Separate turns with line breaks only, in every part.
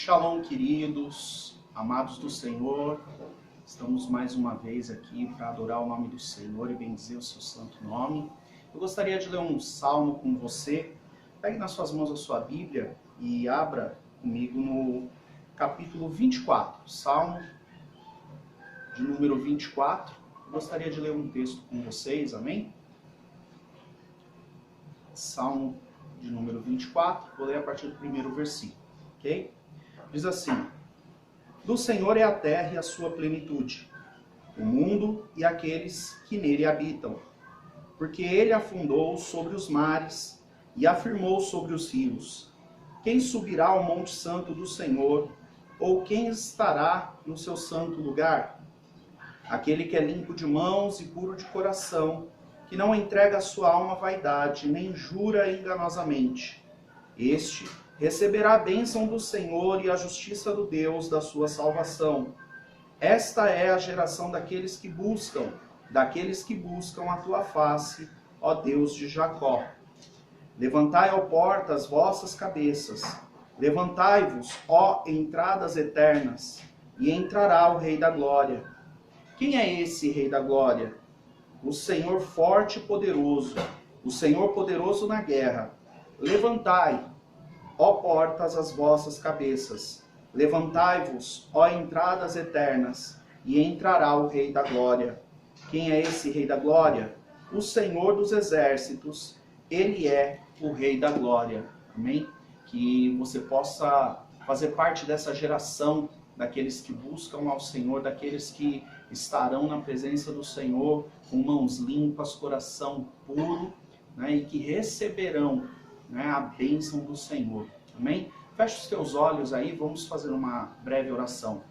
Shalom, queridos, amados do Senhor. Estamos mais uma vez aqui para adorar o nome do Senhor e bendizer o seu santo nome. Eu gostaria de ler um salmo com você. Pegue nas suas mãos a sua Bíblia e abra comigo no capítulo 24, salmo de número 24. Eu gostaria de ler um texto com vocês, amém? Salmo de número 24, vou ler a partir do primeiro versículo, ok? Diz assim: do Senhor é a terra e a sua plenitude, o mundo e aqueles que nele habitam. Porque ele afundou sobre os mares e afirmou sobre os rios. Quem subirá ao monte santo do Senhor, ou quem estará no seu santo lugar? Aquele que é limpo de mãos e puro de coração, que não entrega a sua alma à vaidade, nem jura enganosamente. Este receberá a bênção do Senhor e a justiça do Deus da sua salvação. Esta é a geração daqueles que buscam a tua face, ó Deus de Jacó. Levantai, ó porta, as vossas cabeças. Levantai-vos, ó entradas eternas, e entrará o Rei da Glória. Quem é esse Rei da Glória? O Senhor forte e poderoso, o Senhor poderoso na guerra. Levantai, ó portas, as vossas cabeças. Levantai-vos, ó entradas eternas, e entrará o Rei da Glória. Quem é esse Rei da Glória? O Senhor dos Exércitos, Ele é o Rei da Glória. Amém? Que você possa fazer parte dessa geração daqueles que buscam ao Senhor, daqueles que estarão na presença do Senhor com mãos limpas, coração puro, né, e que receberão, né, a bênção do Senhor. Amém? Feche os teus olhos aí, vamos fazer uma breve oração.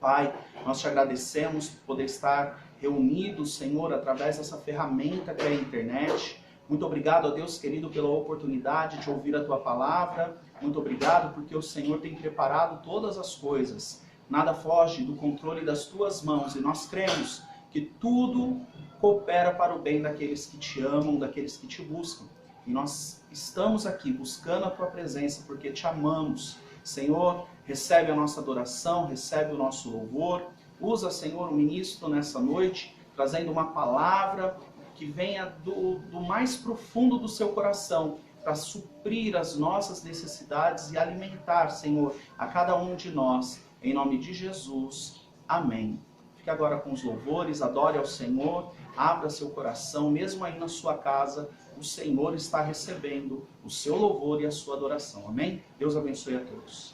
Pai, nós te agradecemos por poder estar reunidos, Senhor, através dessa ferramenta que é a internet. Muito obrigado, ó Deus querido, pela oportunidade de ouvir a tua palavra. Muito obrigado porque o Senhor tem preparado todas as coisas. Nada foge do controle das tuas mãos e nós cremos que tudo coopera para o bem daqueles que te amam, daqueles que te buscam. E nós estamos aqui buscando a tua presença porque te amamos. Senhor, recebe a nossa adoração, recebe o nosso louvor. Usa, Senhor, o ministro nessa noite, trazendo uma palavra que venha do mais profundo do seu coração, para suprir as nossas necessidades e alimentar, Senhor, a cada um de nós. Em nome de Jesus. Amém. Fique agora com os louvores, adore ao Senhor, abra seu coração, mesmo aí na sua casa, o Senhor está recebendo o seu louvor e a sua adoração. Amém? Deus abençoe a todos.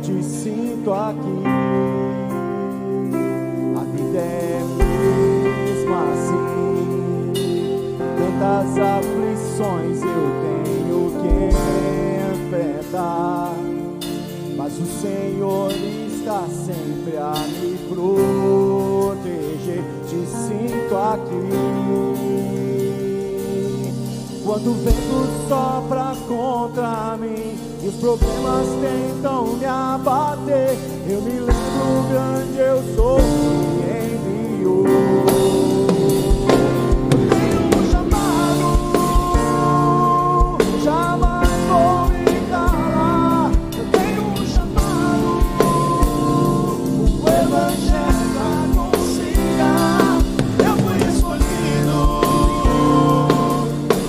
Te sinto aqui, a vida é mesmo assim. Tantas aflições eu tenho que enfrentar, mas o Senhor está sempre a me proteger. Te sinto aqui. Quando o vento sopra contra mim e os problemas tentam me abater, eu me lembro grande eu sou que enviou. Eu tenho um chamado, jamais vou me calar. Eu tenho um chamado, o Evangelho anunciar. Eu fui escolhido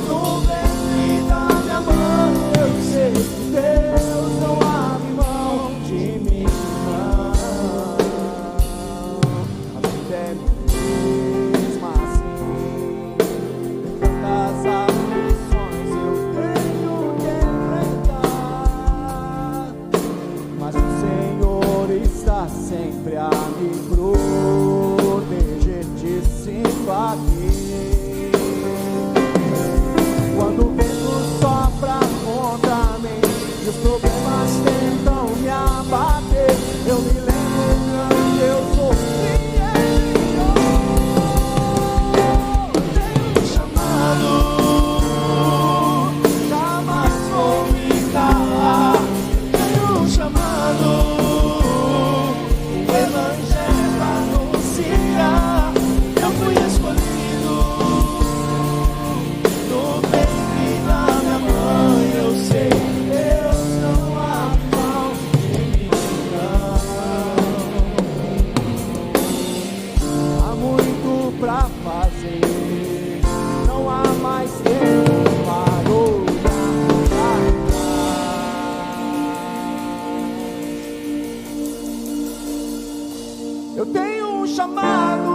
no ventre da minha mãe. Eu sei que Deus não abre mão de mim, não. A vida é mesmo assim. Tantas aflições eu tenho que enfrentar, mas o Senhor está sempre a me proteger. Te sinto aqui. tenho um chamado,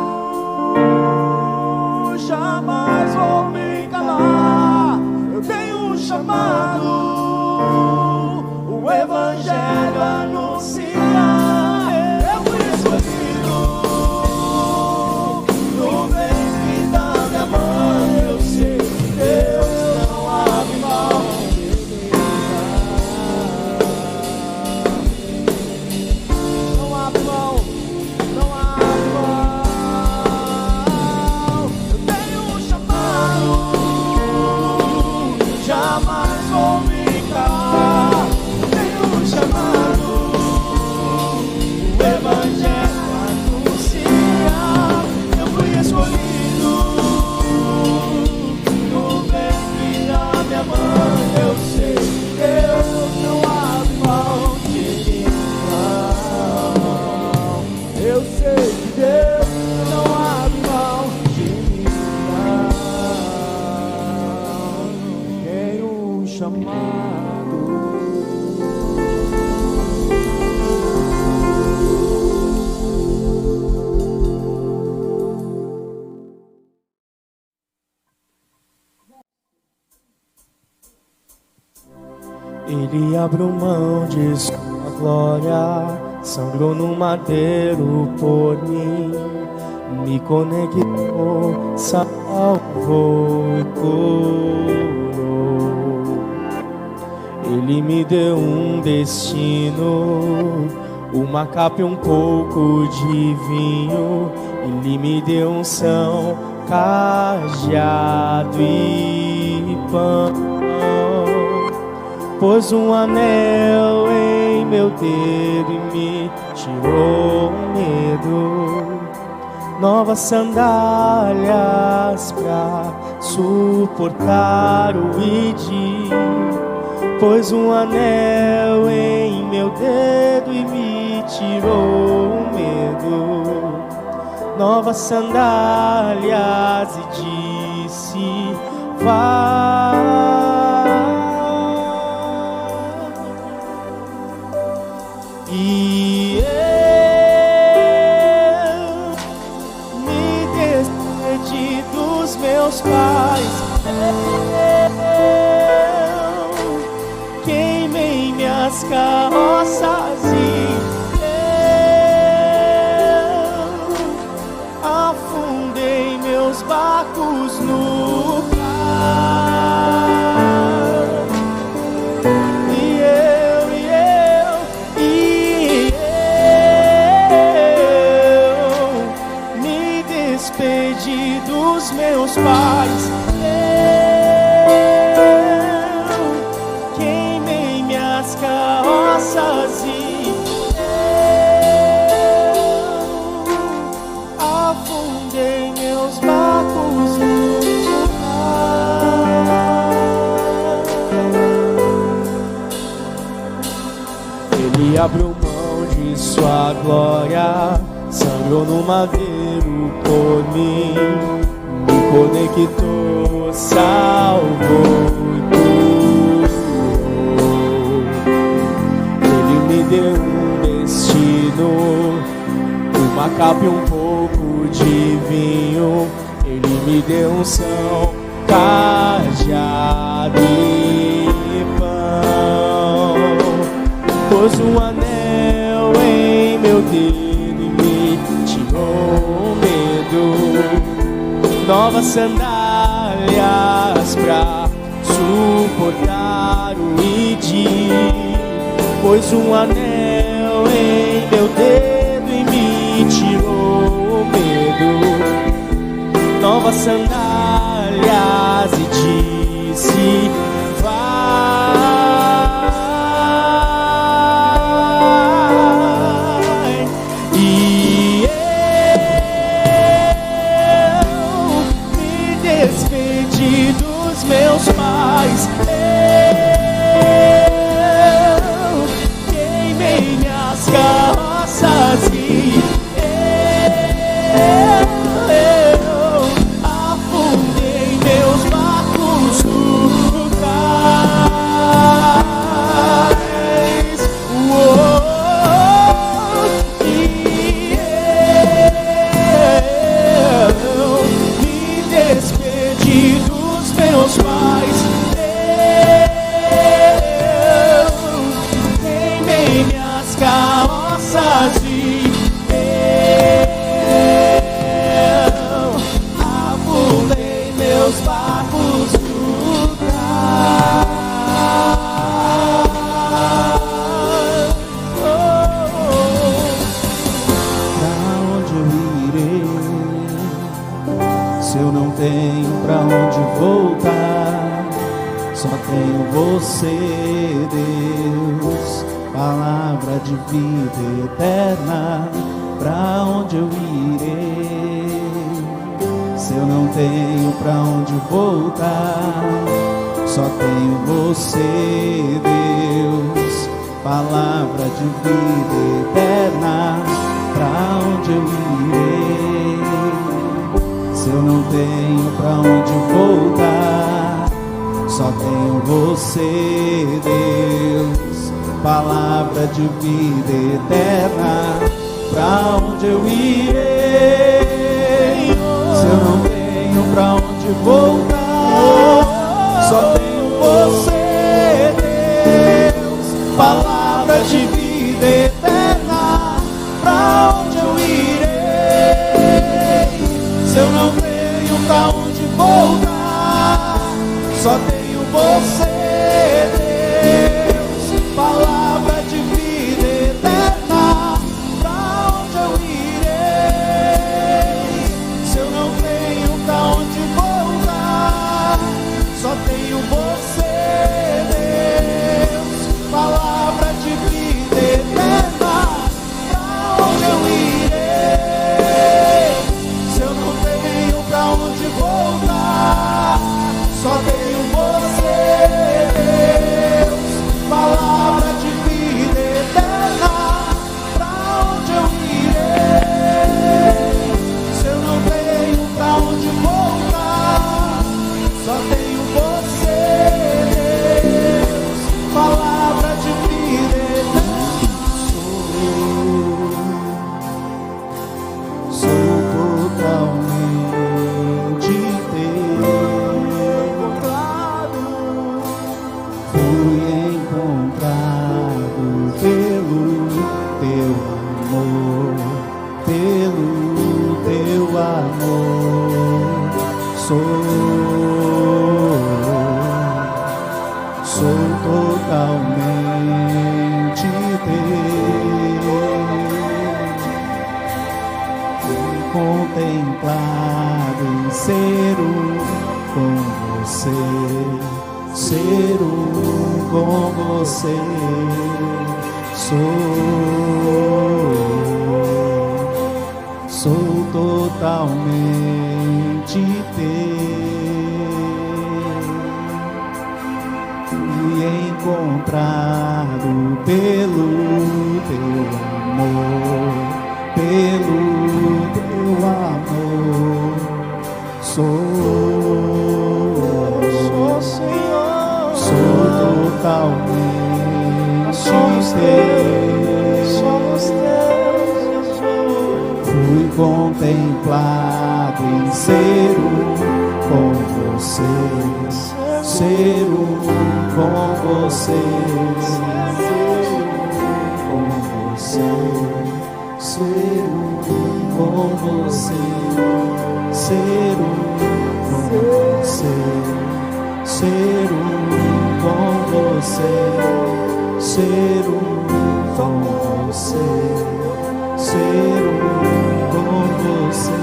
jamais vou me calar. Eu tenho um chamado, o evangelho anunciar. Eu fui escolhido no ventre da minha mãe. Eu sei que Deus não abre mão de mim. Não abre mão, não abre mão. Eu tenho um chamado, jamais vou me calar. Tenho um chamado, o evangelho anunciar. Eu fui escolhido no ventre da minha mãe. Eu sei que Deus não abre mão de mim. Eu sei que Deus não abre mão de mim. Tenho um chamado. Ele abriu mão de sua glória, sangrou no madeiro por mim, me conectou, salvou e curou. Ele me deu um destino, uma capa e um pouco de vinho. Ele me deu unção, cajado e pão. Pôs um anel em meu dedo e me tirou o medo. Novas sandálias pra suportar o id. Pôs um anel em meu dedo e me tirou o medo. Novas sandálias e disse: vai. E eu me despedi dos meus pais. Eu queimei minhas carroças e eu afundei meus barcos no mar. Despedi dos meus pais. Eu queimei minhas carroças e eu afundei meus barcos no mar. Ele abriu mão de sua glória, sangrou no madeiro por mim, me conectou, salvou e curou. Ele me deu um destino, uma capa e um pouco de vinho. Ele me deu unção, cajado e pão. Pôs um anel em meu dedo, o medo. Novas sandálias pra suportar o id. Pôs um anel em meu dedo e me tirou o medo. Novas sandálias e disse: vai. E despedi dos meus pais. Eu queimei minhas carroças e eu afundei meus barcos no cais. E tenho pra onde voltar, só tenho você, Deus. Palavra de vida eterna, pra onde eu irei? Se eu não tenho pra onde voltar, só tenho você, Deus. Palavra de vida eterna, pra onde eu irei? Se eu não tenho pra onde voltar, só tenho você, Deus. Palavra de vida eterna, pra onde eu irei? Se eu não tenho pra onde voltar, só tenho você, Deus. Palavra de vida eterna, pra onde eu irei? Se eu não tenho pra onde voltar, só tenho você, Deus. Palavra de vida eterna, pra onde eu irei? Se eu não tenho pra onde voltar, só tenho você, Deus. Palavra de vida eterna, pra onde eu irei? Se eu não tenho pra onde voltar, só tenho você, Deus. Palavra de vida eterna, pra onde eu irei? Se eu não tenho pra onde voltar, só tenho você, Deus. Palavra de vida eterna. Sou totalmente teu. Fui encontrado pelo teu amor, pelo teu amor. Sou totalmente teu. Fui contemplado em ser com você, ser com você. Sou totalmente teu. Fui encontrado pelo teu amor, pelo teu amor. Senhor, sou totalmente teu. Somos teus, Jesus. Fui contemplado em ser com você, ser com você, com você, ser com você, ser com você, ser com você, ser com você, ser com você,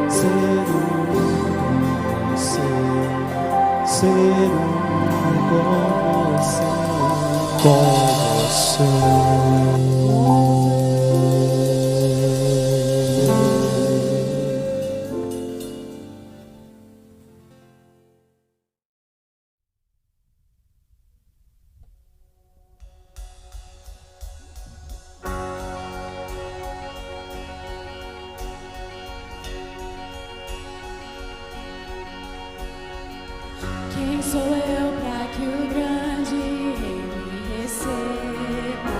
ser com você, ser com você.
Quem sou eu para que o grande Rei me receba?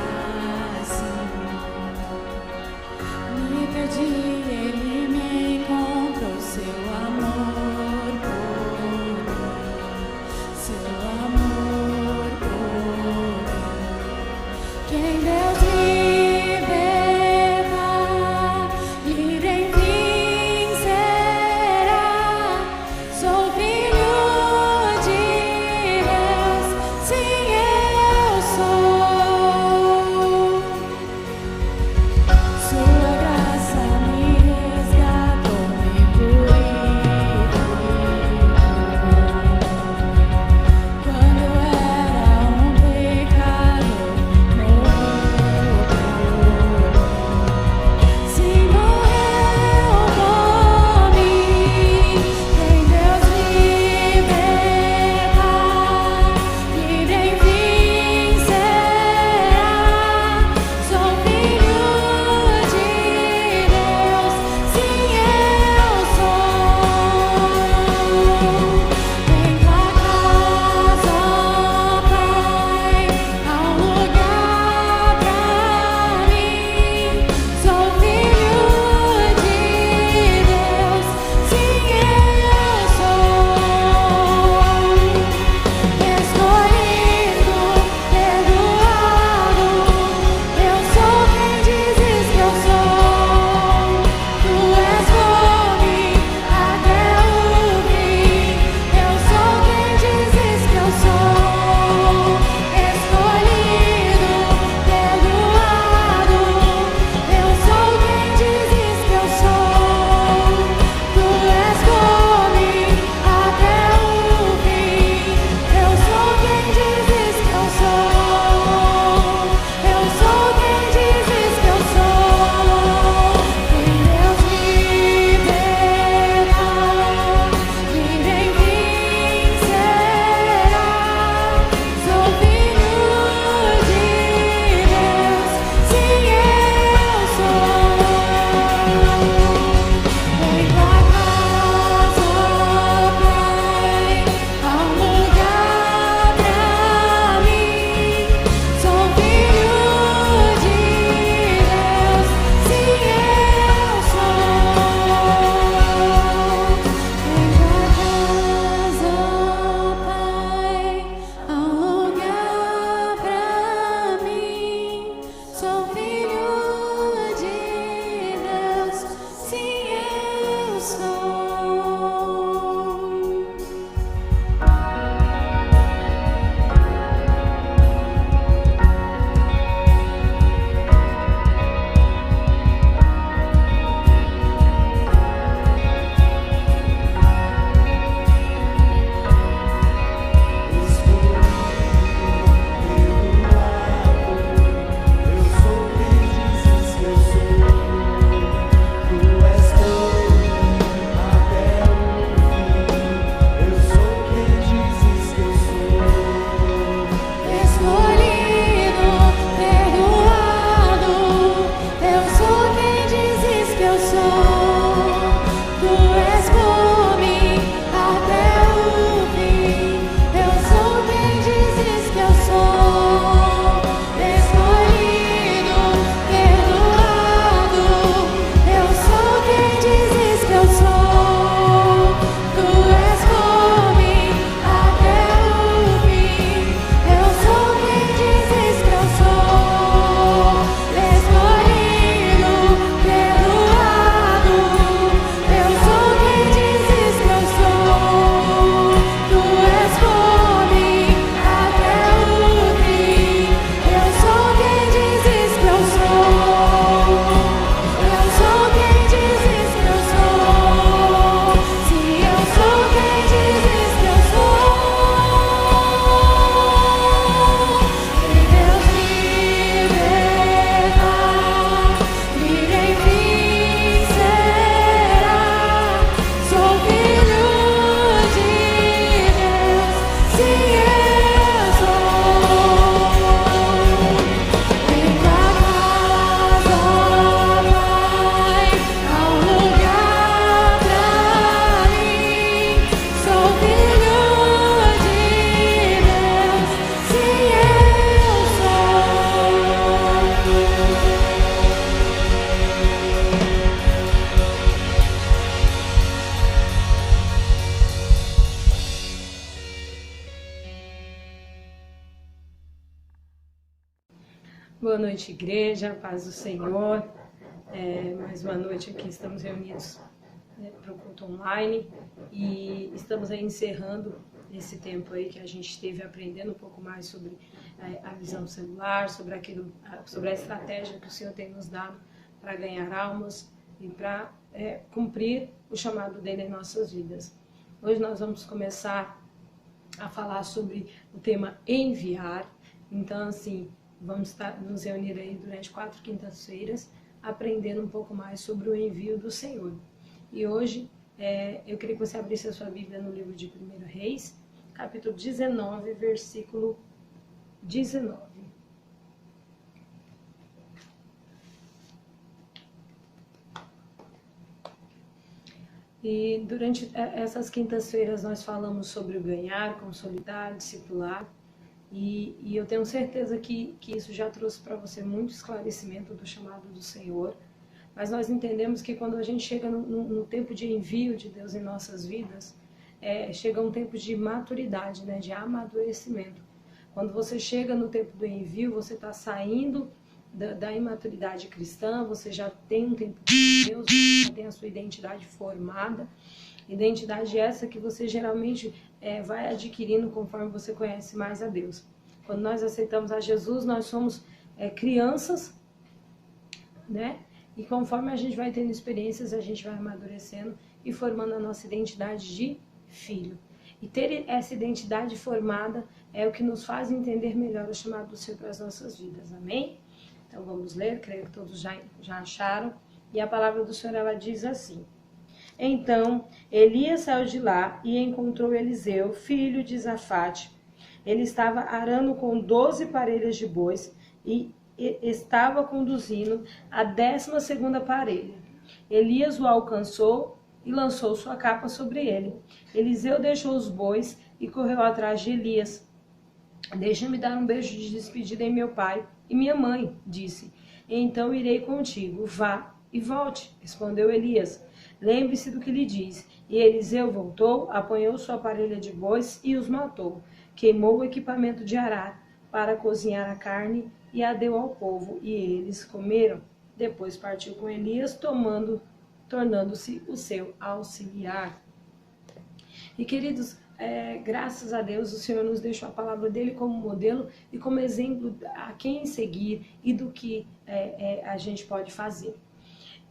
Boa noite, igreja, paz do Senhor. Mais uma noite aqui, estamos reunidos para o culto online e estamos aí encerrando esse tempo aí que a gente esteve aprendendo um pouco mais sobre a visão celular, sobre a estratégia que o Senhor tem nos dado para ganhar almas e para cumprir o chamado dele em nossas vidas. Hoje nós vamos começar a falar sobre o tema enviar. Então, assim, vamos nos reunir aí durante 4 quintas-feiras, aprendendo um pouco mais sobre o envio do Senhor. E hoje, eu queria que você abrisse a sua Bíblia no livro de 1 Reis, capítulo 19, versículo 19. E durante essas quintas-feiras nós falamos sobre o ganhar, consolidar, discipular. E eu tenho certeza que isso já trouxe para você muito esclarecimento do chamado do Senhor. Mas nós entendemos que quando a gente chega no tempo de envio de Deus em nossas vidas, chega um tempo de maturidade, né, de amadurecimento. Quando você chega no tempo do envio, você está saindo da imaturidade cristã, você já tem um tempo de Deus, você já tem a sua identidade formada. Identidade essa que você geralmente vai adquirindo conforme você conhece mais a Deus. Quando nós aceitamos a Jesus, nós somos crianças, né? E conforme a gente vai tendo experiências, a gente vai amadurecendo e formando a nossa identidade de filho. E ter essa identidade formada é o que nos faz entender melhor o chamado do Senhor para as nossas vidas. Amém? Então vamos ler, creio que todos já acharam. E a palavra do Senhor, ela diz assim: Então Elias saiu de lá e encontrou Eliseu, filho de Safate. Ele estava arando com 12 parelhas de bois e estava conduzindo a 12ª parelha. Elias o alcançou e lançou sua capa sobre ele. Eliseu deixou os bois e correu atrás de Elias. Deixa-me dar um beijo de despedida em meu pai e minha mãe, disse. Então irei contigo. Vá e volte, respondeu Elias. Lembre-se do que lhe diz. E Eliseu voltou, apanhou sua parelha de bois e os matou. Queimou o equipamento de arar para cozinhar a carne e a deu ao povo, e eles comeram. Depois partiu com Elias, tornando-se o seu auxiliar. E queridos, graças a Deus, o Senhor nos deixou a palavra dele como modelo e como exemplo a quem seguir e do que a gente pode fazer.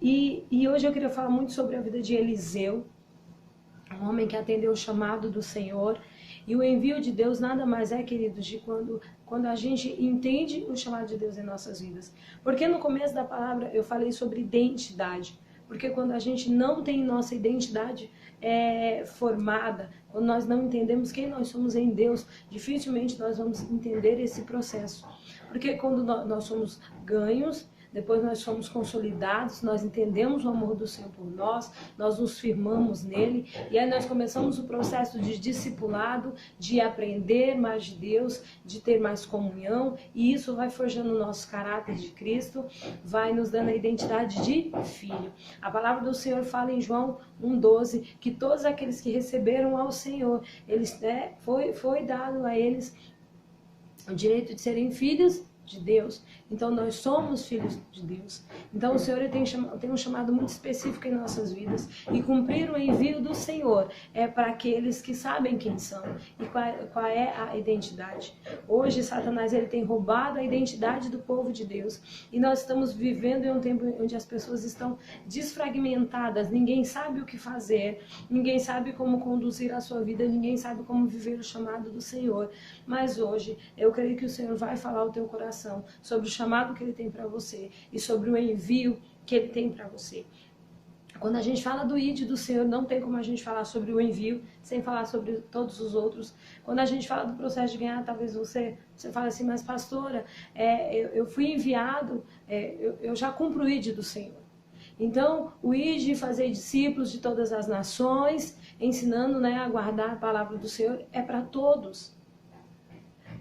E hoje eu queria falar muito sobre a vida de Eliseu, um homem que atendeu o chamado do Senhor. E o envio de Deus nada mais é, queridos, de quando a gente entende o chamado de Deus em nossas vidas. Porque no começo da palavra eu falei sobre identidade. Porque quando a gente não tem nossa identidade formada, quando nós não entendemos quem nós somos em Deus, dificilmente nós vamos entender esse processo. Porque quando nós somos ganhos, depois nós somos consolidados, nós entendemos o amor do Senhor por nós, nós nos firmamos nele, e aí nós começamos o processo de discipulado, de aprender mais de Deus, de ter mais comunhão, e isso vai forjando o nosso caráter de Cristo, vai nos dando a identidade de filho. A palavra do Senhor fala em João 1,12, que todos aqueles que receberam ao Senhor, foi dado a eles o direito de serem filhos de Deus. Então nós somos filhos de Deus. Então o Senhor tem um chamado muito específico em nossas vidas, e cumprir o envio do Senhor é para aqueles que sabem quem são e qual é a identidade. Hoje Satanás ele tem roubado a identidade do povo de Deus, e nós estamos vivendo em um tempo onde as pessoas estão desfragmentadas, ninguém sabe o que fazer, ninguém sabe como conduzir a sua vida, ninguém sabe como viver o chamado do Senhor. Mas hoje eu creio que o Senhor vai falar ao teu coração sobre o chamado que ele tem para você e sobre o envio que ele tem para você. Quando a gente fala do ID do Senhor, não tem como a gente falar sobre o envio sem falar sobre todos os outros. Quando a gente fala do processo de ganhar, talvez você fale assim, mas pastora, eu fui enviado, eu já cumpro o ID do Senhor. Então, o ID, fazer discípulos de todas as nações, ensinando, né, a guardar a palavra do Senhor, é para todos.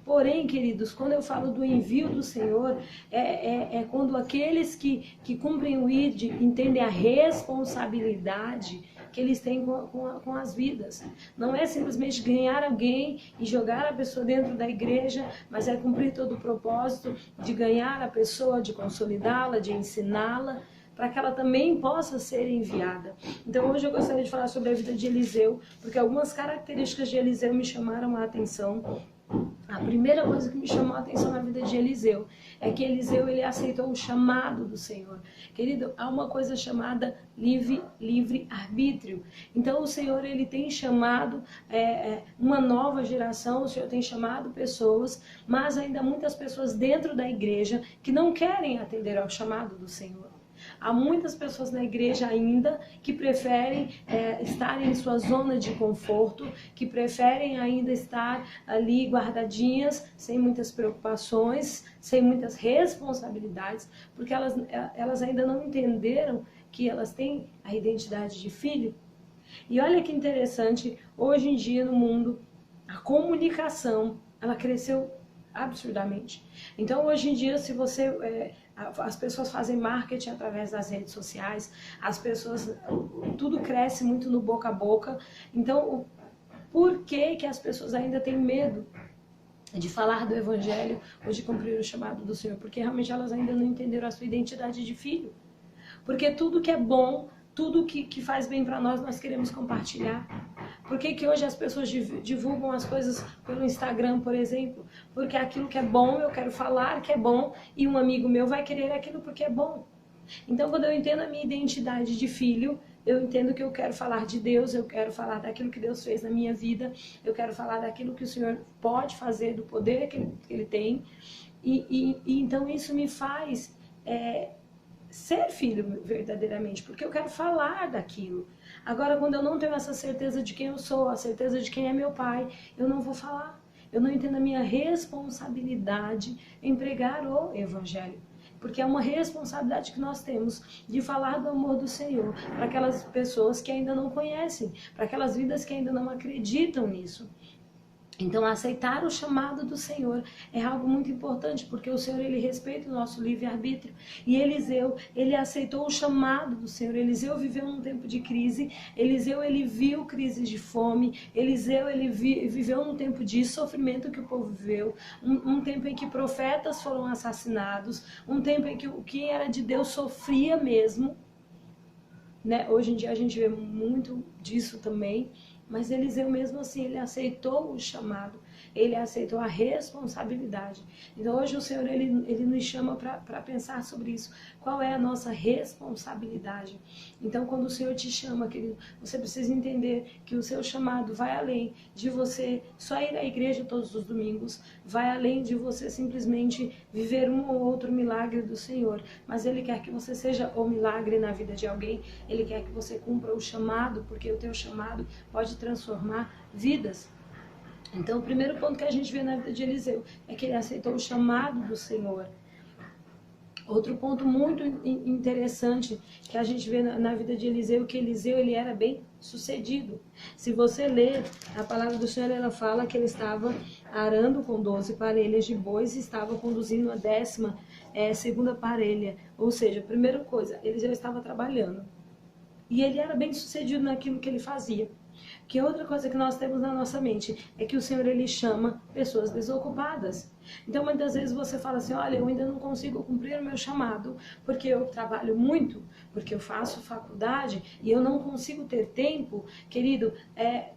Porém, queridos, quando eu falo do envio do Senhor, é quando aqueles que cumprem o ID entendem a responsabilidade que eles têm com as vidas. Não é simplesmente ganhar alguém e jogar a pessoa dentro da igreja, mas é cumprir todo o propósito de ganhar a pessoa, de consolidá-la, de ensiná-la, para que ela também possa ser enviada. Então hoje eu gostaria de falar sobre a vida de Eliseu, porque algumas características de Eliseu me chamaram a atenção. A primeira coisa que me chamou a atenção na vida de Eliseu é que Eliseu ele aceitou o chamado do Senhor. Querido, há uma coisa chamada livre-arbítrio. Então o Senhor ele tem chamado uma nova geração, o Senhor tem chamado pessoas, mas ainda muitas pessoas dentro da igreja que não querem atender ao chamado do Senhor. Há muitas pessoas na igreja ainda que preferem estar em sua zona de conforto, que preferem ainda estar ali guardadinhas, sem muitas preocupações, sem muitas responsabilidades, porque elas ainda não entenderam que elas têm a identidade de filho. E olha que interessante, hoje em dia no mundo, a comunicação, ela cresceu absurdamente. Então hoje em dia, se você... as pessoas fazem marketing através das redes sociais, tudo cresce muito no boca a boca. Então, por que as pessoas ainda têm medo de falar do evangelho ou de cumprir o chamado do Senhor? Porque realmente elas ainda não entenderam a sua identidade de filho. Porque tudo que é bom, tudo que faz bem para nós queremos compartilhar. Por que hoje as pessoas divulgam as coisas pelo Instagram, por exemplo? Porque aquilo que é bom, eu quero falar que é bom, e um amigo meu vai querer aquilo porque é bom. Então, quando eu entendo a minha identidade de filho, eu entendo que eu quero falar de Deus, eu quero falar daquilo que Deus fez na minha vida, eu quero falar daquilo que o Senhor pode fazer, do poder que Ele tem. E então isso me faz ser filho verdadeiramente, porque eu quero falar daquilo. Agora, quando eu não tenho essa certeza de quem eu sou, a certeza de quem é meu pai, eu não vou falar. Eu não entendo a minha responsabilidade em pregar o evangelho. Porque é uma responsabilidade que nós temos de falar do amor do Senhor para aquelas pessoas que ainda não conhecem, para aquelas vidas que ainda não acreditam nisso. Então, aceitar o chamado do Senhor é algo muito importante, porque o Senhor, ele respeita o nosso livre-arbítrio. E Eliseu, ele aceitou o chamado do Senhor. Eliseu viveu num tempo de crise. Eliseu, ele viu crises de fome. Eliseu, ele viveu num tempo de sofrimento que o povo viveu. Um tempo em que profetas foram assassinados. Um tempo em que o que era de Deus sofria mesmo. Né? Hoje em dia a gente vê muito disso também. Mas Eliseu mesmo assim, ele aceitou o chamado, ele aceitou a responsabilidade. Então hoje o Senhor, ele nos chama para pensar sobre isso. Qual é a nossa responsabilidade? Então quando o Senhor te chama, querido, você precisa entender que o seu chamado vai além de você só ir à igreja todos os domingos, vai além de você simplesmente viver um ou outro milagre do Senhor. Mas Ele quer que você seja o milagre na vida de alguém, Ele quer que você cumpra o chamado, porque o teu chamado pode transformar vidas. Então o primeiro ponto que a gente vê na vida de Eliseu é que ele aceitou o chamado do Senhor. Outro ponto muito interessante que a gente vê na vida de Eliseu, que Eliseu ele era bem sucedido. Se você ler a palavra do Senhor, ela fala que ele estava arando com 12 parelhas de bois e estava conduzindo a 12ª parelha. Ou seja, a primeira coisa, Eliseu estava trabalhando. E ele era bem sucedido naquilo que ele fazia. Que outra coisa que nós temos na nossa mente é que o Senhor, ele chama pessoas desocupadas. Então, muitas vezes você fala assim, olha, eu ainda não consigo cumprir o meu chamado, porque eu trabalho muito, porque eu faço faculdade e eu não consigo ter tempo. Querido,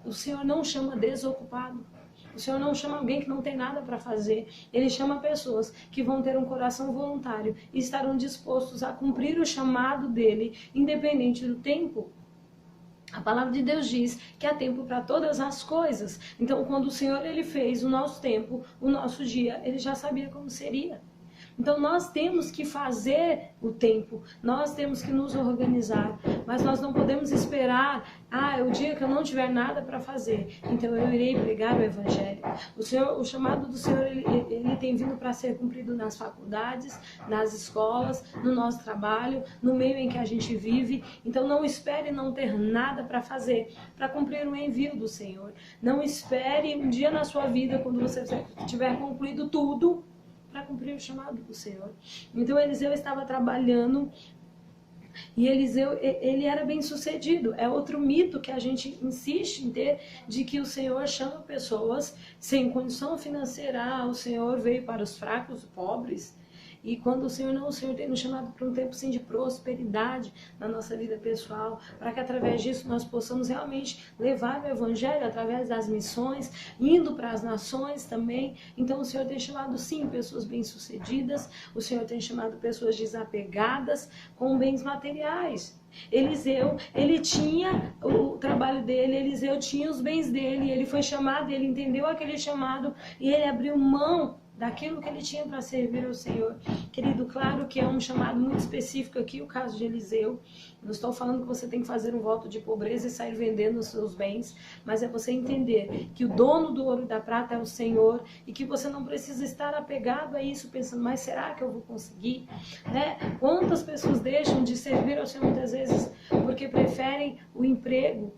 o Senhor não chama desocupado. O Senhor não chama alguém que não tem nada para fazer. Ele chama pessoas que vão ter um coração voluntário e estarão dispostos a cumprir o chamado dele, independente do tempo. A palavra de Deus diz que há tempo para todas as coisas. Então, quando o Senhor ele fez o nosso tempo, o nosso dia, ele já sabia como seria. Então, nós temos que fazer o tempo, nós temos que nos organizar. mas nós não podemos esperar, é o dia que eu não tiver nada para fazer, então eu irei pregar o Evangelho. O chamado do Senhor, ele tem vindo para ser cumprido nas faculdades, nas escolas, no nosso trabalho, no meio em que a gente vive. Então não espere não ter nada para fazer, para cumprir o envio do Senhor. Não espere um dia na sua vida, quando você tiver concluído tudo, para cumprir o chamado do Senhor. Então Eliseu estava trabalhando e Eliseu, ele era bem sucedido. É outro mito que a gente insiste em ter, de que o Senhor chama pessoas sem condição financeira. O Senhor veio para os fracos, pobres. E quando o Senhor tem nos chamado para um tempo sim, de prosperidade na nossa vida pessoal, para que através disso nós possamos realmente levar o Evangelho através das missões, indo para as nações também. Então o Senhor tem chamado sim pessoas bem-sucedidas, o Senhor tem chamado pessoas desapegadas com bens materiais. Eliseu, ele tinha o trabalho dele, Eliseu tinha os bens dele, ele foi chamado, ele entendeu aquele chamado e ele abriu mão daquilo que ele tinha para servir ao Senhor. Querido, claro que é um chamado muito específico aqui, o caso de Eliseu. Não estou falando que você tem que fazer um voto de pobreza e sair vendendo os seus bens, mas é você entender que o dono do ouro e da prata é o Senhor e que você não precisa estar apegado a isso, pensando, mas será que eu vou conseguir? Né? Quantas pessoas deixam de servir ao Senhor muitas vezes porque preferem o emprego?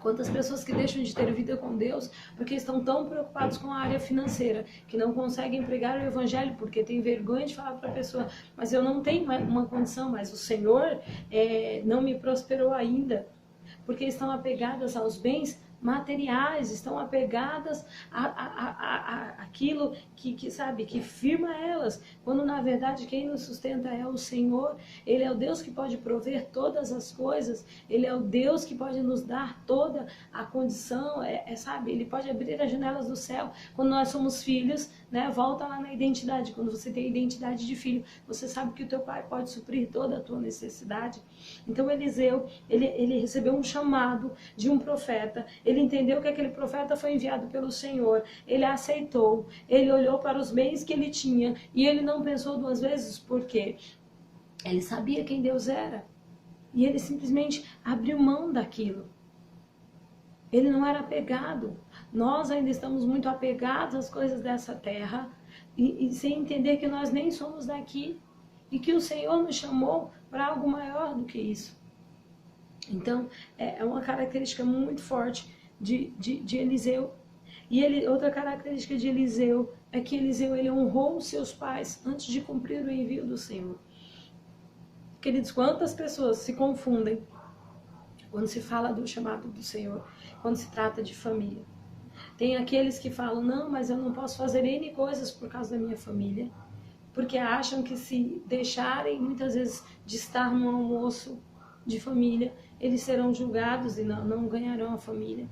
Quantas pessoas que deixam de ter vida com Deus porque estão tão preocupados com a área financeira que não conseguem pregar o Evangelho porque tem vergonha de falar para a pessoa, mas eu não tenho uma condição, mas o Senhor não me prosperou ainda, porque estão apegadas aos bens materiais, estão apegadas àquilo que sabe, que firma elas, quando na verdade quem nos sustenta é o Senhor. Ele é o Deus que pode prover todas as coisas, Ele é o Deus que pode nos dar toda a condição, sabe, Ele pode abrir as janelas do céu. Quando nós somos filhos, né, volta lá na identidade, quando você tem a identidade de filho, você sabe que o teu pai pode suprir toda a tua necessidade. Então Eliseu, ele recebeu um chamado de um profeta, ele entendeu que aquele profeta foi enviado pelo Senhor, ele aceitou, ele olhou para os bens que ele tinha e ele não pensou duas vezes, porque ele sabia quem Deus era e ele simplesmente abriu mão daquilo. Ele não era apegado. Nós ainda estamos muito apegados às coisas dessa terra e sem entender que nós nem somos daqui e que o Senhor nos chamou para algo maior do que isso. Então, é uma característica muito forte de Eliseu. E outra característica de Eliseu é que Eliseu, ele honrou os seus pais antes de cumprir o envio do Senhor. Queridos, quantas pessoas se confundem quando se fala do chamado do Senhor, quando se trata de família. Tem aqueles que falam, não, mas eu não posso fazer N coisas por causa da minha família, porque acham que se deixarem muitas vezes de estar no almoço de família, eles serão julgados e não ganharão a família.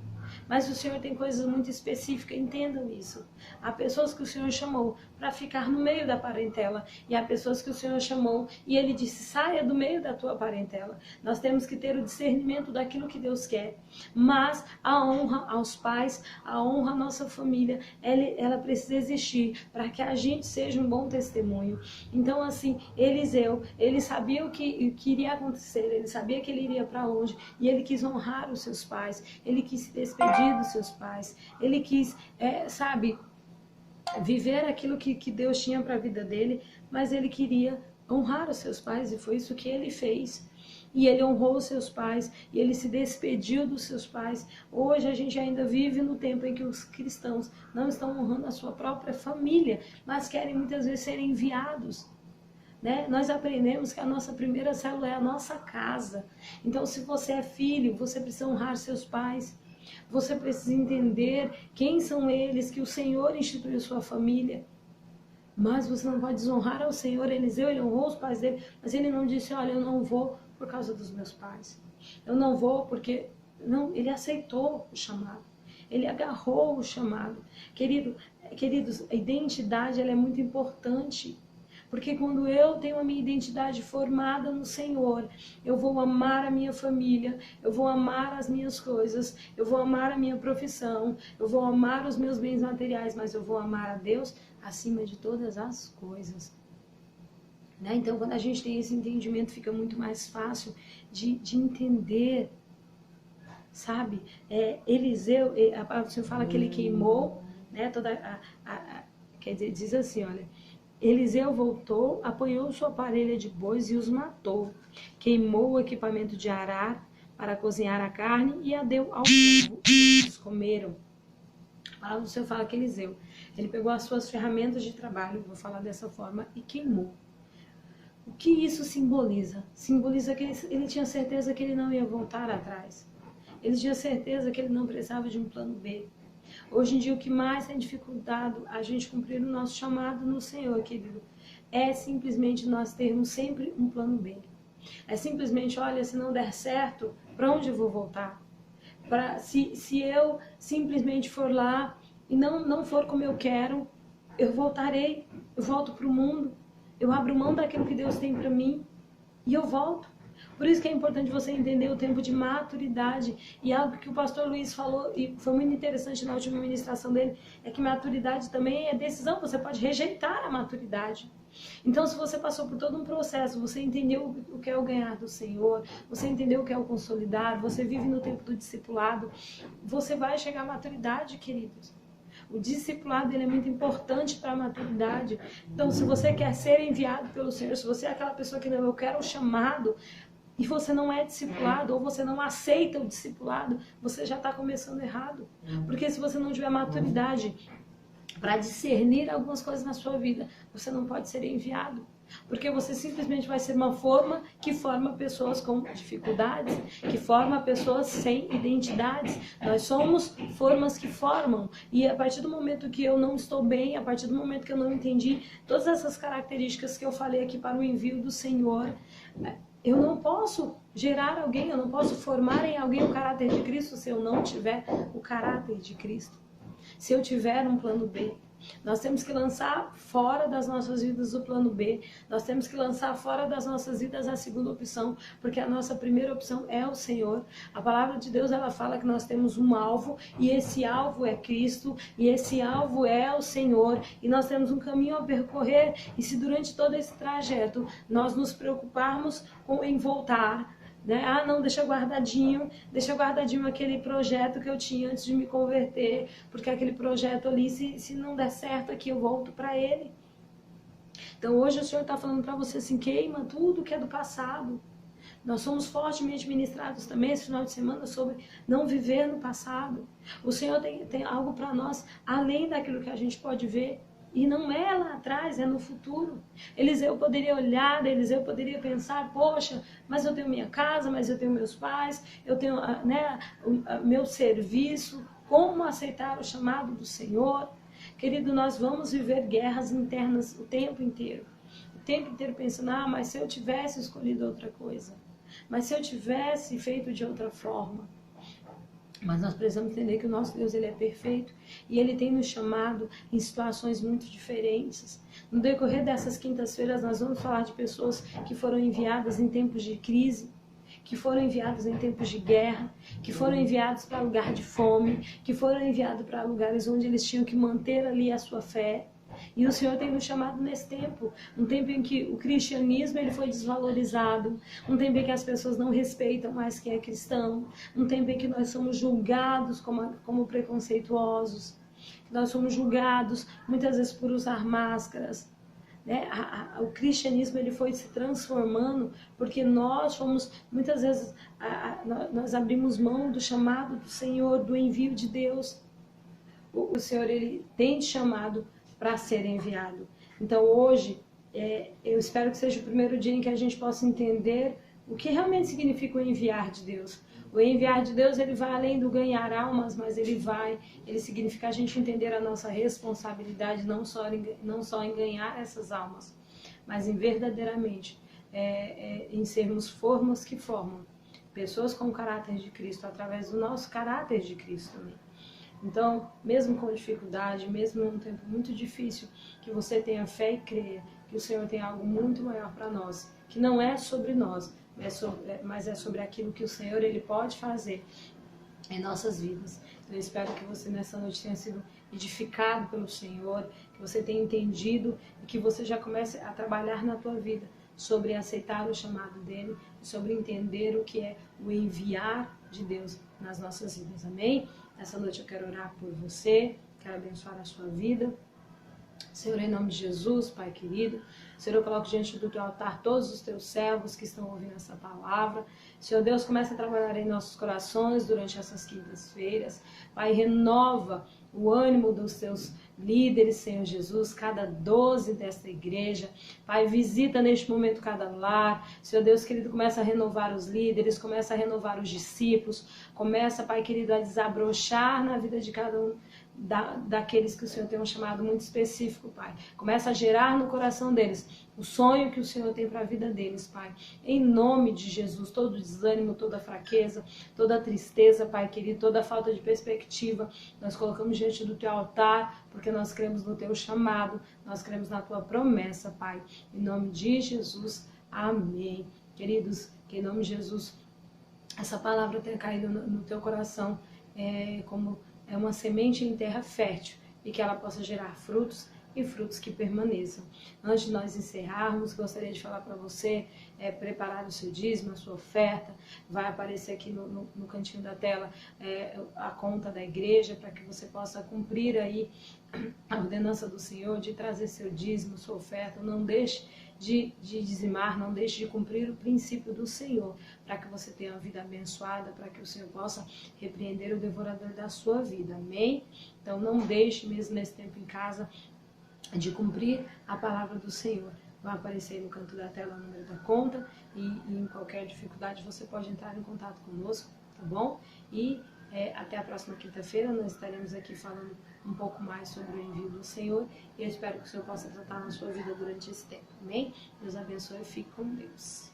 Mas o Senhor tem coisas muito específicas, entendam isso. Há pessoas que o Senhor chamou para ficar no meio da parentela, e há pessoas que o Senhor chamou e Ele disse, saia do meio da tua parentela. Nós temos que ter o discernimento daquilo que Deus quer, mas a honra aos pais, a honra à nossa família, ela precisa existir para que a gente seja um bom testemunho. Então assim, Eliseu, ele sabia o que iria acontecer, ele sabia que ele iria para longe, e ele quis honrar os seus pais, ele quis se despedir dos seus pais, ele quis, viver aquilo que Deus tinha para a vida dele, mas ele queria honrar os seus pais, e foi isso que ele fez. E ele honrou os seus pais, e ele se despediu dos seus pais. Hoje a gente ainda vive no tempo em que os cristãos não estão honrando a sua própria família, mas querem muitas vezes ser enviados. Né? Nós aprendemos que a nossa primeira célula é a nossa casa. Então, se você é filho, você precisa honrar seus pais. Você precisa entender quem são eles, que o Senhor instituiu sua família. Mas você não pode desonrar ao Senhor. Eliseu, ele honrou os pais dele, mas ele não disse, olha, eu não vou por causa dos meus pais. Eu não vou porque... Não, ele aceitou o chamado. Ele agarrou o chamado. Queridos, a identidade ela é muito importante. Porque quando eu tenho a minha identidade formada no Senhor, eu vou amar a minha família, eu vou amar as minhas coisas, eu vou amar a minha profissão, eu vou amar os meus bens materiais, mas eu vou amar a Deus acima de todas as coisas. né? Então, quando a gente tem esse entendimento, fica muito mais fácil de entender, sabe? Eliseu, a palavra do Senhor fala que ele queimou, né? Quer dizer, diz assim, olha, Eliseu voltou, apanhou sua parelha de bois e os matou, queimou o equipamento de arar para cozinhar a carne e a deu ao povo, e eles comeram. A palavra do Senhor fala que Eliseu, ele pegou as suas ferramentas de trabalho, vou falar dessa forma, e queimou. O que isso simboliza? Simboliza que ele tinha certeza que ele não ia voltar atrás. Ele tinha certeza que ele não precisava de um plano B. Hoje em dia, o que mais tem dificultado a gente cumprir o nosso chamado no Senhor, querido, é simplesmente nós termos sempre um plano B. É simplesmente, olha, se não der certo, para onde eu vou voltar? Se eu simplesmente for lá e não for como eu quero, eu voltarei, eu volto para o mundo, eu abro mão daquilo que Deus tem para mim e eu volto. Por isso que é importante você entender o tempo de maturidade. E algo que o pastor Luiz falou, e foi muito interessante na última ministração dele, é que maturidade também é decisão. Você pode rejeitar a maturidade. Então, se você passou por todo um processo, você entendeu o que é o ganhar do Senhor, você entendeu o que é o consolidar, você vive no tempo do discipulado, você vai chegar à maturidade, queridos. O discipulado ele é muito importante para a maturidade. Então, se você quer ser enviado pelo Senhor, se você é aquela pessoa que não, eu quero o chamado, e você não é discipulado, ou você não aceita o discipulado, você já está começando errado. Porque se você não tiver maturidade para discernir algumas coisas na sua vida, você não pode ser enviado. Porque você simplesmente vai ser uma forma que forma pessoas com dificuldades, que forma pessoas sem identidades. Nós somos formas que formam. E a partir do momento que eu não estou bem, a partir do momento que eu não entendi todas essas características que eu falei aqui para o envio do Senhor, eu não posso gerar alguém, eu não posso formar em alguém o caráter de Cristo se eu não tiver o caráter de Cristo. Se eu tiver um plano B. Nós temos que lançar fora das nossas vidas o plano B. Nós temos que lançar fora das nossas vidas a segunda opção, porque a nossa primeira opção é o Senhor. A palavra de Deus, ela fala que nós temos um alvo, e esse alvo é Cristo, e esse alvo é o Senhor, e nós temos um caminho a percorrer, e se durante todo esse trajeto nós nos preocuparmos em voltar, né? Ah, não, deixa guardadinho aquele projeto que eu tinha antes de me converter, porque aquele projeto ali, se não der certo aqui, eu volto para ele. Então hoje o Senhor está falando para você assim, queima tudo que é do passado. Nós somos fortemente ministrados também esse final de semana sobre não viver no passado. O Senhor tem algo para nós além daquilo que a gente pode ver. E não é lá atrás, é no futuro. Eliseu poderia olhar, Eliseu poderia pensar, poxa, mas eu tenho minha casa, mas eu tenho meus pais, eu tenho meu serviço, como aceitar o chamado do Senhor? Querido, nós vamos viver guerras internas o tempo inteiro. O tempo inteiro pensando, mas se eu tivesse escolhido outra coisa, mas se eu tivesse feito de outra forma. Mas nós precisamos entender que o nosso Deus ele é perfeito e Ele tem nos chamado em situações muito diferentes. No decorrer dessas quintas-feiras nós vamos falar de pessoas que foram enviadas em tempos de crise, que foram enviados em tempos de guerra, que foram enviados para lugar de fome, que foram enviados para lugares onde eles tinham que manter ali a sua fé. E o Senhor tem nos chamado nesse tempo, um tempo em que o cristianismo ele foi desvalorizado, um tempo em que as pessoas não respeitam mais quem é cristão, um tempo em que nós somos julgados como preconceituosos, que nós somos julgados muitas vezes por usar máscaras. Né? O cristianismo ele foi se transformando porque nós fomos, muitas vezes, nós abrimos mão do chamado do Senhor, do envio de Deus. O Senhor ele tem te chamado para ser enviado. Então hoje, eu espero que seja o primeiro dia em que a gente possa entender o que realmente significa o enviar de Deus. O enviar de Deus, ele vai além do ganhar almas, mas ele significa a gente entender a nossa responsabilidade, não só em ganhar essas almas, mas em verdadeiramente, em sermos formas que formam pessoas com o caráter de Cristo, através do nosso caráter de Cristo também. Então, mesmo com dificuldade, mesmo num tempo muito difícil, que você tenha fé e creia que o Senhor tem algo muito maior para nós, que não é sobre nós, mas é sobre aquilo que o Senhor ele pode fazer em nossas vidas. Eu espero que você nessa noite tenha sido edificado pelo Senhor, que você tenha entendido e que você já comece a trabalhar na tua vida sobre aceitar o chamado dele, sobre entender o que é o enviar de Deus nas nossas vidas. Amém? Essa noite eu quero orar por você, quero abençoar a sua vida. Senhor, em nome de Jesus, Pai querido, Senhor, eu coloco diante do teu altar todos os teus servos que estão ouvindo essa palavra. Senhor Deus, começa a trabalhar em nossos corações durante essas quintas-feiras. Pai, renova o ânimo dos teus líderes, Senhor Jesus, cada 12 desta igreja. Pai, visita neste momento cada lar. Senhor Deus querido, começa a renovar os líderes, começa a renovar os discípulos, começa, Pai querido, a desabrochar na vida de cada um daqueles que o Senhor tem um chamado muito específico, Pai. Começa a gerar no coração deles o sonho que o Senhor tem para a vida deles, Pai. Em nome de Jesus, todo desânimo, toda fraqueza, toda tristeza, Pai querido, toda falta de perspectiva, nós colocamos diante do teu altar, porque nós cremos no teu chamado, nós cremos na tua promessa, Pai. Em nome de Jesus, amém. Queridos, que em nome de Jesus, essa palavra tenha caído no teu coração, como é uma semente em terra fértil e que ela possa gerar frutos e frutos que permaneçam. Antes de nós encerrarmos, gostaria de falar para você preparar o seu dízimo, a sua oferta. Vai aparecer aqui no cantinho da tela a conta da igreja para que você possa cumprir aí a ordenança do Senhor de trazer seu dízimo, sua oferta. Não deixe de dizimar, não deixe de cumprir o princípio do Senhor, para que você tenha uma vida abençoada, para que o Senhor possa repreender o devorador da sua vida, amém? Então não deixe, mesmo nesse tempo em casa, de cumprir a palavra do Senhor. Vai aparecer aí no canto da tela o número da conta e em qualquer dificuldade você pode entrar em contato conosco, tá bom? E até a próxima quinta-feira nós estaremos aqui falando um pouco mais sobre o envio do Senhor e eu espero que o Senhor possa tratar na sua vida durante esse tempo, amém? Deus abençoe e fique com Deus.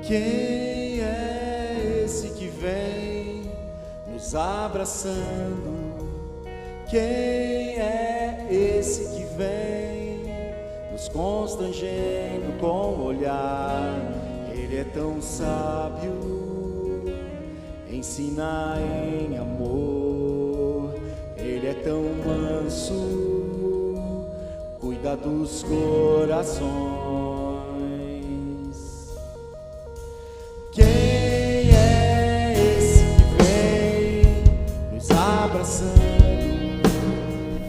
Quem é esse que vem nos abraçando? Quem é esse que vem nos constrangendo com o olhar? Ele é tão sábio, ensina em amor. Ele é tão manso, cuida dos corações. Quem é esse que vem nos abraçando?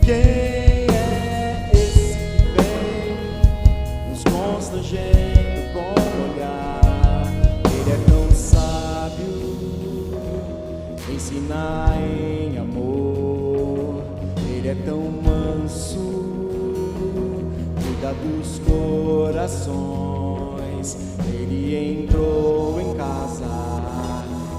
Quem é esse que vem nos constrangendo com o olhar? Ele é tão sábio, ensina em amor. Ele é tão manso, cuida dos corações. Ele entrou em casa,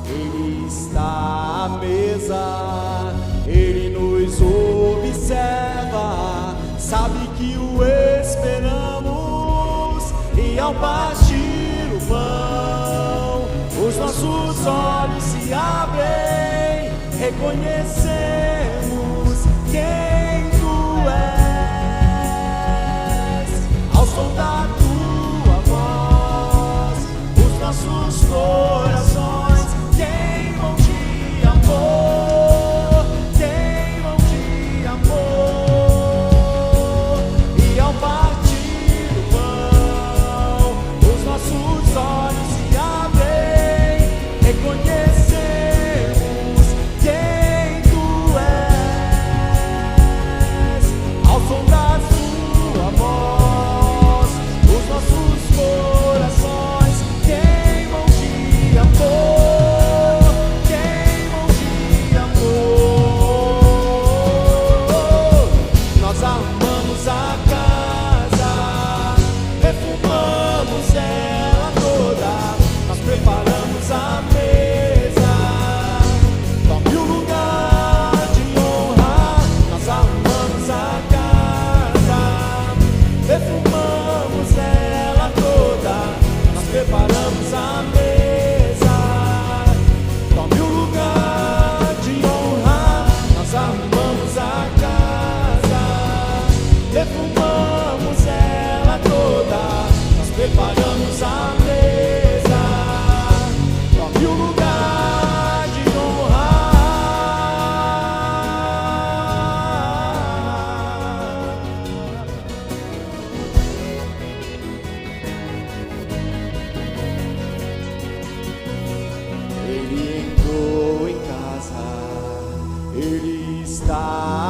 ele está à mesa, ele nos observa, sabe que o esperamos, e ao partir o pão, os nossos olhos se abrem, reconhecemos quem tu és, ao som da tua voz, os nossos corações queimam de amor, queimam de amor, e ao partir o pão, os nossos olhos se abrem, reconhecemos quem tu és, ao som da tua voz, os nossos corações queimam de amor.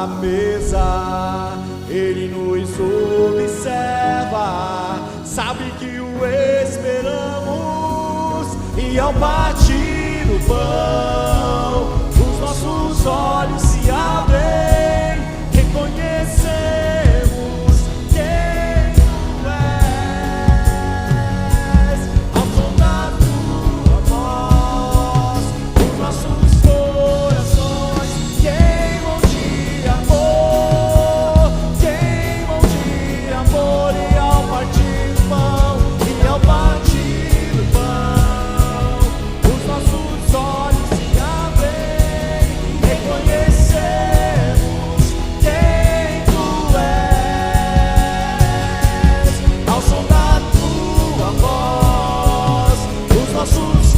à mesa, Ele nos observa, sabe que o esperamos, e ao partir o pão, os nossos olhos se abrem, reconhecemos quem Tu és. Ao som da Tua voz, os nossos corações queimam de amor, e ao partir o pão, os nossos olhos se abrem, reconhecemos quem Tu és. Ao som da Tua voz, os nossos